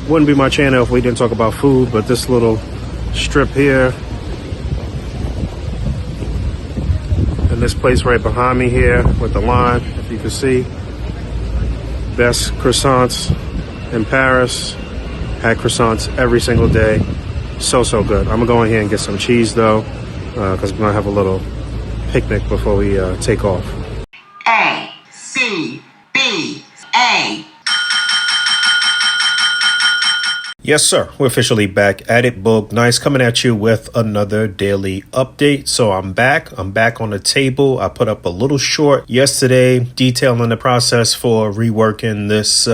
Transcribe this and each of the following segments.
Wouldn't be my channel if we didn't talk about food, but this little strip here and this place right behind me here with the line, if you can see, best croissants in Paris. Had croissants every single day. So good. I'm gonna go in here and get some cheese though, because we're gonna have a little picnic before we take off. A.C.B.A. Yes, sir. We're officially back at it. Boog Nice coming at you with another daily update. So I'm back on the table. I put up a little short yesterday detailing the process for reworking this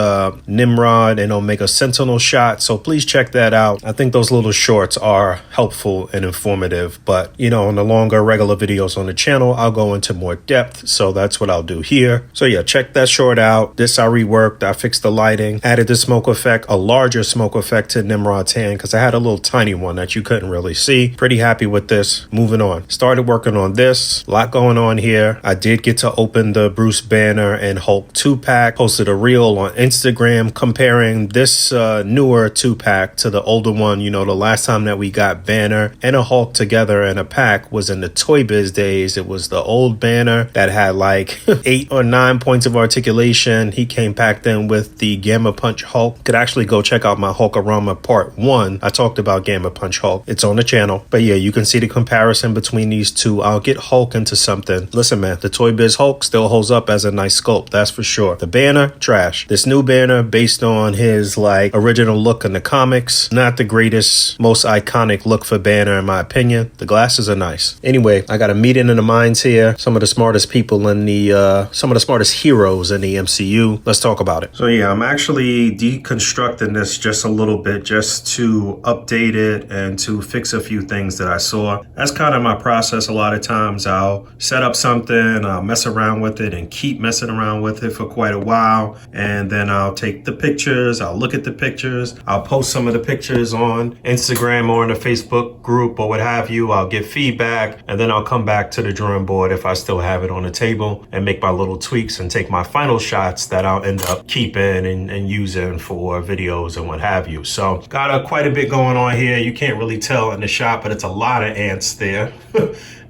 Nimrod and Omega Sentinel shot. So please check that out. I think those little shorts are helpful and informative. But, you know, on the longer regular videos on the channel, I'll go into more depth. So that's what I'll do here. So yeah, check that short out. This I reworked. I fixed the lighting, added the smoke effect, a larger smoke effect to Nimrod's hand because I had a little tiny one that you couldn't really see. Pretty happy with this. Moving on. Started working on this. A lot going on here. I did get to open the Bruce Banner and Hulk 2-pack. Posted a reel on Instagram comparing this newer 2-pack to the older one. You know, the last time that we got Banner and a Hulk together in a pack was in the Toy Biz days. It was the old Banner that had like 8 or 9 points of articulation. He came packed in with the Gamma Punch Hulk. Could actually go check out my Hulk Part 1. I talked about Gamma Punch Hulk. It's on the channel. But yeah, you can see the comparison between these two. I'll get Hulk into something. Listen, man, the Toy Biz Hulk still holds up as a nice sculpt. That's for sure. The Banner, trash. This new Banner, based on his like original look in the comics, not the greatest, most iconic look for Banner in my opinion. The glasses are nice. Anyway, I got a meeting in the minds here. Some of the smartest people in the, some of the smartest heroes in the MCU. Let's talk about it. So yeah, I'm actually deconstructing this just a little bit just to update it and to fix a few things that I saw. That's kind of my process. A lot of times I'll set up something, I'll mess around with it and keep messing around with it for quite a while. And then I'll take the pictures, I'll look at the pictures, I'll post some of the pictures on Instagram or in a Facebook group or what have you. I'll get feedback and then I'll come back to the drawing board if I still have it on the table and make my little tweaks and take my final shots that I'll end up keeping and using for videos and what have you. So got quite a bit going on here. You can't really tell in the shot, but it's a lot of ants there.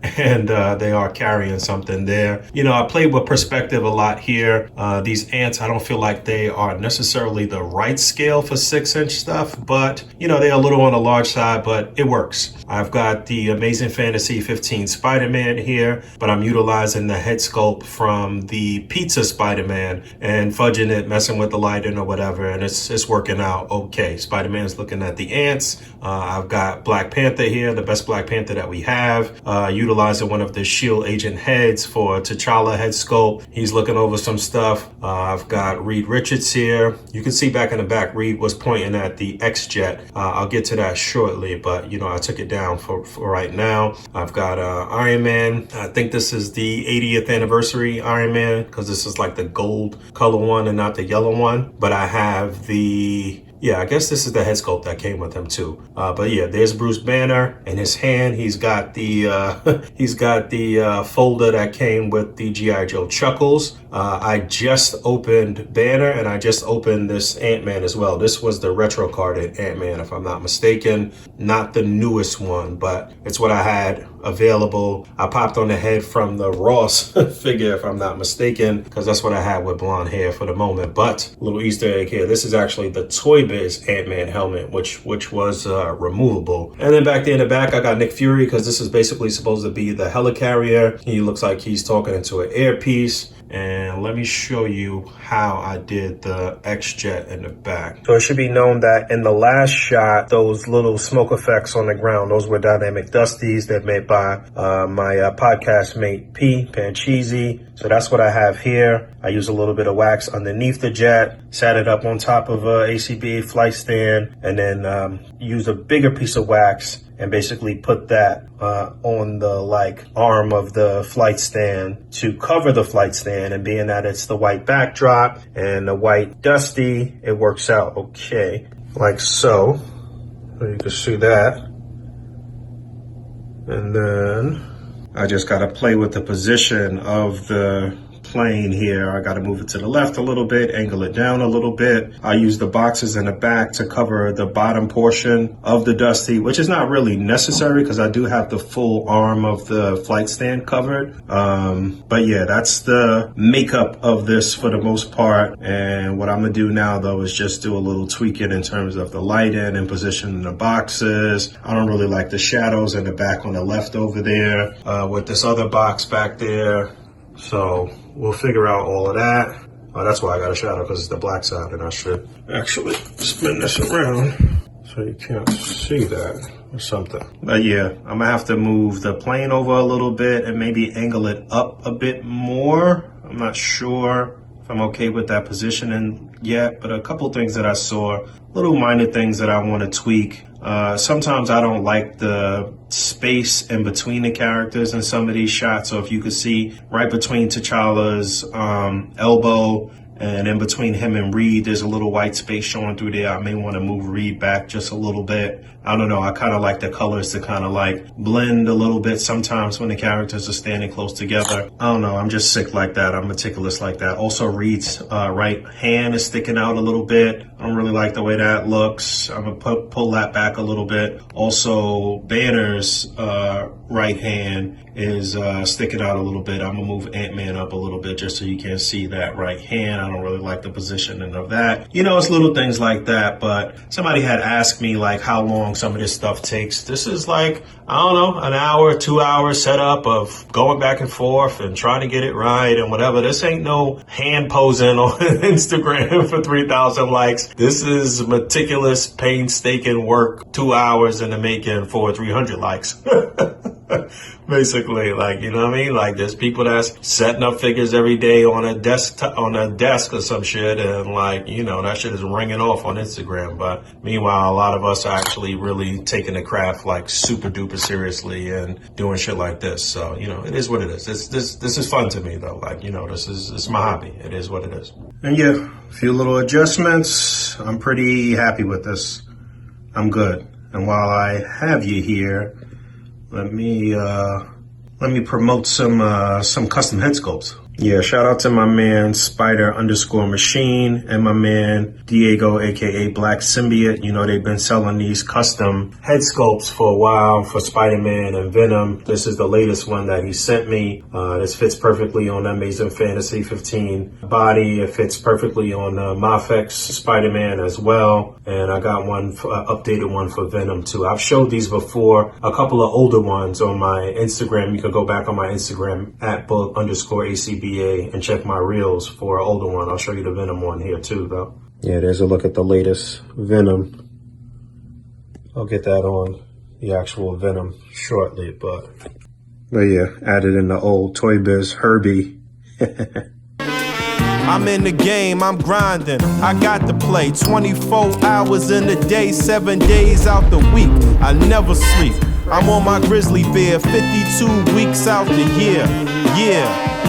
And they are carrying something there. You know, I played with perspective a lot here. These ants, I don't feel like they are necessarily the right scale for 6-inch stuff, but you know, they're a little on the large side, but it works. I've got the Amazing Fantasy 15 Spider-Man here, but I'm utilizing the head sculpt from the Pizza Spider-Man and fudging it, messing with the lighting or whatever, and it's working out okay. Spider-Man's looking at the ants. I've got Black Panther here, the best Black Panther that we have. Utilizing one of the S.H.I.E.L.D. agent heads for T'Challa head sculpt. He's looking over some stuff. I've got Reed Richards here. You can see back in the back, Reed was pointing at the X-Jet. I'll get to that shortly, but you know, I took it down for right now. I've got Iron Man. I think this is the 80th anniversary Iron Man because this is like the gold color one and not the yellow one. But I have the... yeah, I guess this is the head sculpt that came with him too. But yeah, there's Bruce Banner in his hand. He's got the folder that came with the G.I. Joe Chuckles. I just opened Banner and I just opened this Ant-Man as well. This was the retro carded Ant-Man, if I'm not mistaken. Not the newest one, but it's what I had available. I popped on the head from the Ross figure, if I'm not mistaken, because that's what I had with blonde hair for the moment. But a little Easter egg here. This is actually the Toy Biz Ant-Man helmet, which was removable. And then back there in the back, I got Nick Fury because this is basically supposed to be the helicarrier. He looks like he's talking into an earpiece. And let me show you how I did the X-Jet in the back. So it should be known that in the last shot, those little smoke effects on the ground, those were dynamic dusties that made by my podcast mate P, Pancheesy. So that's what I have here. I use a little bit of wax underneath the jet, sat it up on top of a ACBA flight stand, and then use a bigger piece of wax and basically put that on the like arm of the flight stand to cover the flight stand. And being that it's the white backdrop and the white dusty, it works out okay, like so. You can see that. And then I just got to play with the position of the plane here. I got to move it to the left a little bit, angle it down a little bit. I use the boxes in the back to cover the bottom portion of the Dusty, which is not really necessary because I do have the full arm of the flight stand covered. But yeah, that's the makeup of this for the most part. And what I'm gonna do now though is just do a little tweaking in terms of the lighting and positioning the boxes. I don't really like the shadows in the back on the left over there with this other box back there. So we'll figure out all of that. Oh, that's why I got a shadow, because it's the black side, and I should actually spin this around so you can't see that or something. But yeah, I'm gonna have to move the plane over a little bit and maybe angle it up a bit more. I'm not sure if I'm okay with that positioning yet, but a couple things that I saw, little minor things that I want to tweak. Sometimes I don't like the space in between the characters in some of these shots. So if you could see right between T'Challa's elbow and in between him and Reed, there's a little white space showing through there. I may want to move Reed back just a little bit. I don't know. I kind of like the colors to kind of like blend a little bit sometimes when the characters are standing close together. I don't know. I'm just sick like that. I'm meticulous like that. Also, Reed's right hand is sticking out a little bit. I don't really like the way that looks. I'm going to pull that back a little bit. Also, Banner's right hand is sticking out a little bit. I'm going to move Ant-Man up a little bit just so you can see that right hand. I don't really like the positioning of that. You know, it's little things like that, but somebody had asked me like how long some of this stuff takes. This is like, I don't know, an hour, 2 hour setup of going back and forth and trying to get it right and whatever. This ain't no hand posing on Instagram for 3,000 likes. This is meticulous, painstaking work, 2 hours in the making for 300 likes. Basically, like, you know what I mean? Like, there's people that's setting up figures every day on a desk or some shit, and like, you know, that shit is ringing off on Instagram. But meanwhile, a lot of us are actually really taking the craft like super duper seriously and doing shit like this. So, you know, it is what it is. This is fun to me though. Like, you know, it's my hobby. It is what it is. And yeah, a few little adjustments. I'm pretty happy with this. I'm good. And while I have you here, let me promote some custom head sculpts. Yeah, shout out to my man Spider_Machine and my man Diego, aka Black Symbiote. You know, they've been selling these custom head sculpts for a while for Spider-Man and Venom. This is the latest one that he sent me. This fits perfectly on Amazing Fantasy 15 body. It fits perfectly on Mafex Spider-Man as well. And I got one, updated one for Venom too. I've showed these before, a couple of older ones on my Instagram. You can go back on my Instagram at Boog_ACBA and check my reels for an older one. I'll show you the Venom one here too though. Yeah, there's a look at the latest Venom. I'll get that on the actual Venom shortly, but yeah, added in the old Toy Biz Herbie. I'm in the game, I'm grinding, I got to play 24 hours in a day, 7 days out the week, I never sleep. I'm on my grizzly bear, 52 weeks out the year, yeah.